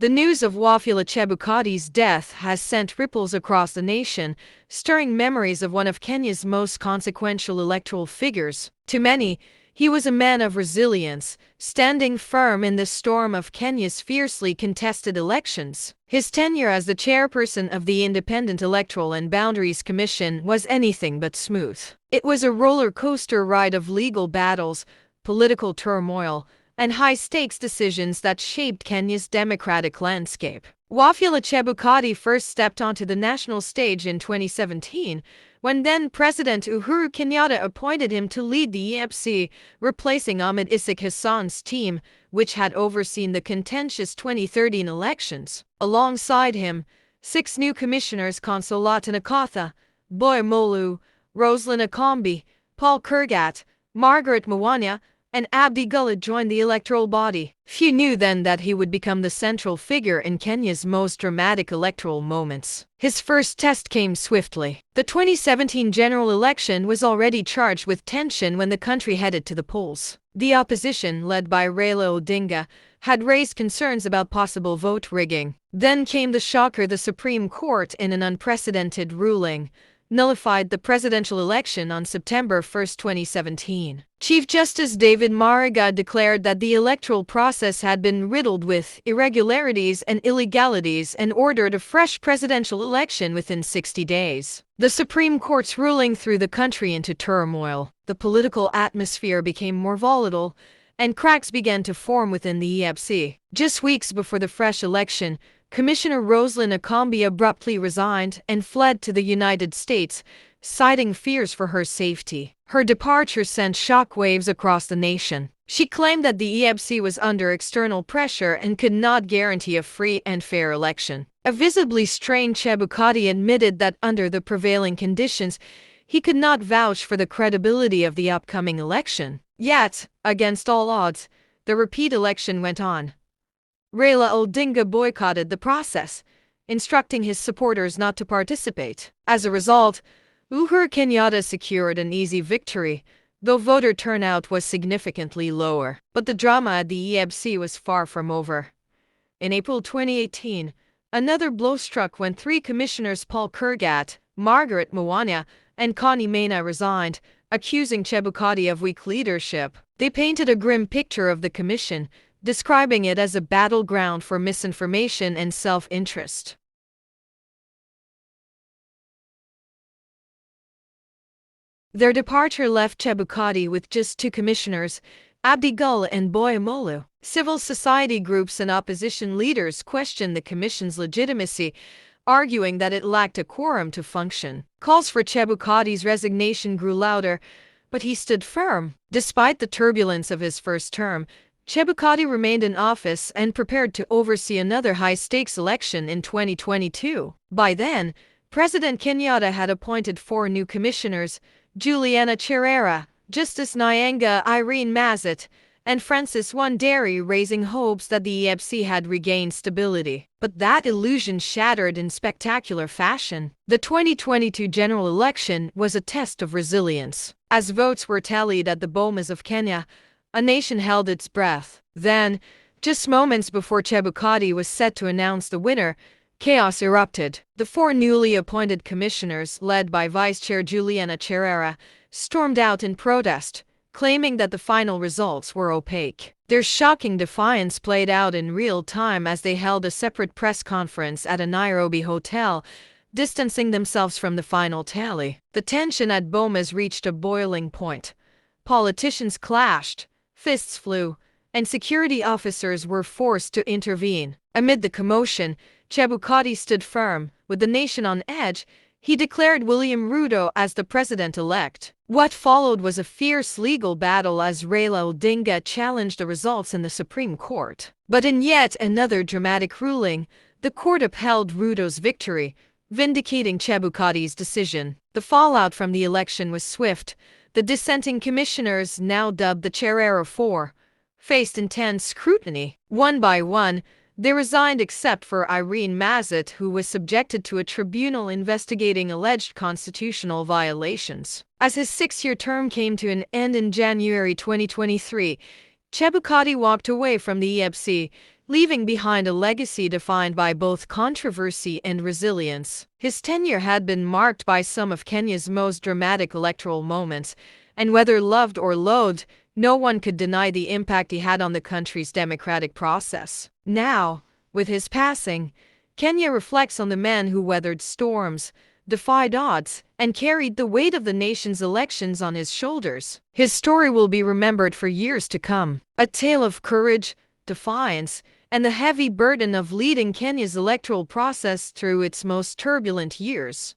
The news of Wafula Chebukati's death has sent ripples across the nation, stirring memories of one of Kenya's most consequential electoral figures. To many, he was a man of resilience, standing firm in the storm of Kenya's fiercely contested elections. His tenure as the chairperson of the Independent Electoral and Boundaries Commission was anything but smooth. It was a roller coaster ride of legal battles, political turmoil, and high-stakes decisions that shaped Kenya's democratic landscape. Wafula Chebukati first stepped onto the national stage in 2017, when then-President Uhuru Kenyatta appointed him to lead the IEBC, replacing Ahmed Isaac Hassan's team, which had overseen the contentious 2013 elections. Alongside him, 6 new commissioners: Consolata Nakatha, Boy Molu, Roslyn Akombi, Paul Kurgat, Margaret Mwanya, and Abdi Gullah joined the electoral body. Few knew then that he would become the central figure in Kenya's most dramatic electoral moments. His first test came swiftly. The 2017 general election was already charged with tension when the country headed to the polls. The opposition, led by Raila Odinga, had raised concerns about possible vote rigging. Then came the shocker: the Supreme Court, in an unprecedented ruling, nullified the presidential election on September 1, 2017. Chief Justice David Maraga declared that the electoral process had been riddled with irregularities and illegalities and ordered a fresh presidential election within 60 days. The Supreme Court's ruling threw the country into turmoil. The political atmosphere became more volatile, and cracks began to form within the IEBC. Just weeks before the fresh election, Commissioner Roslyn Akombi abruptly resigned and fled to the United States, citing fears for her safety. Her departure sent shockwaves across the nation. She claimed that the IEBC was under external pressure and could not guarantee a free and fair election. A visibly strained Chebukati admitted that under the prevailing conditions, he could not vouch for the credibility of the upcoming election. Yet, against all odds, the repeat election went on. Raila Odinga boycotted the process, instructing his supporters not to participate. As a result, Uhuru Kenyatta secured an easy victory, though voter turnout was significantly lower. But the drama at the IEBC was far from over. In April 2018, another blow struck when 3 commissioners, Paul Kurgat, Margaret Mwanya, and Connie Maina, resigned, accusing Chebukati of weak leadership. They painted a grim picture of the commission, describing it as a battleground for misinformation and self-interest. Their departure left Chebukati with just 2 commissioners, Abdi Gullah and Boy Molu. Civil society groups and opposition leaders questioned the commission's legitimacy, arguing that it lacked a quorum to function. Calls for Chebukati's resignation grew louder, but he stood firm. Despite the turbulence of his first term, Chebukati remained in office and prepared to oversee another high-stakes election in 2022. By then, President Kenyatta had appointed 4 new commissioners: Juliana Cherera, Justice Nyenga Irene Mazet, and Francis Wanderi, raising hopes that the IEBC had regained stability. But that illusion shattered in spectacular fashion. The 2022 general election was a test of resilience. As votes were tallied at the Bomas of Kenya, a nation held its breath. Then, just moments before Chebukati was set to announce the winner, chaos erupted. The 4 newly appointed commissioners, led by Vice Chair Juliana Cherera, stormed out in protest, claiming that the final results were opaque. Their shocking defiance played out in real time as they held a separate press conference at a Nairobi hotel, distancing themselves from the final tally. The tension at Bomas reached a boiling point. Politicians clashed, fists flew, and security officers were forced to intervene. Amid the commotion, Chebukati stood firm. With the nation on edge, he declared William Ruto as the president-elect. What followed was a fierce legal battle as Raila Odinga challenged the results in the Supreme Court. But in yet another dramatic ruling, the court upheld Ruto's victory, vindicating Chebukati's decision. The fallout from the election was swift. The dissenting commissioners, now dubbed the Cherera 4, faced intense scrutiny. One by one, they resigned except for Irene Mazet, who was subjected to a tribunal investigating alleged constitutional violations. As his 6-year term came to an end in January 2023, Chebukati walked away from the IEBC, leaving behind a legacy defined by both controversy and resilience. His tenure had been marked by some of Kenya's most dramatic electoral moments, and whether loved or loathed, no one could deny the impact he had on the country's democratic process. Now, with his passing, Kenya reflects on the man who weathered storms, defied odds, and carried the weight of the nation's elections on his shoulders. His story will be remembered for years to come, a tale of courage, defiance, and the heavy burden of leading Kenya's electoral process through its most turbulent years.